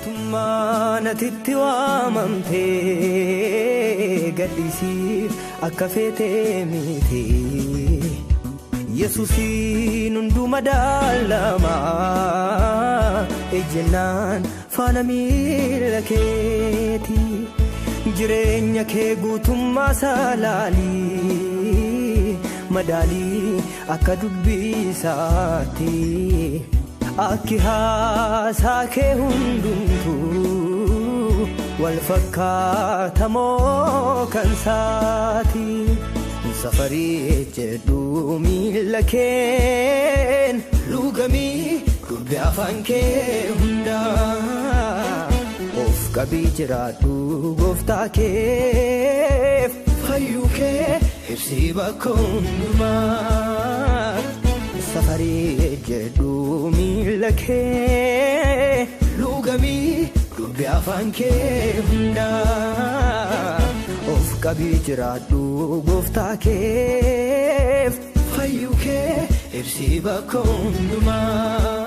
Mootummaan atitti waamamtee gadhiisiif akka feetee miti. Yesuusiin hunduma daalamaa ejjennaan faana miila keeti. Jireenya kee guutummaa salaalii madaalii akka dubbisaati. Akki haasaa kee hundumtuu wal fakkaatamoo kan saati. Safarii jedhu miila keen lugamii dubbii afaan kee hundaa. Of qabii jiraadhu gooftaa keef fayyuu kee ibsii bakka hundumaa. Safarii jedhu miila kee lugamii dubbii afaan kee hundaa. Of qabii jiraadhu gooftaa keef fayyuu kee ibsii bakka hundumaa.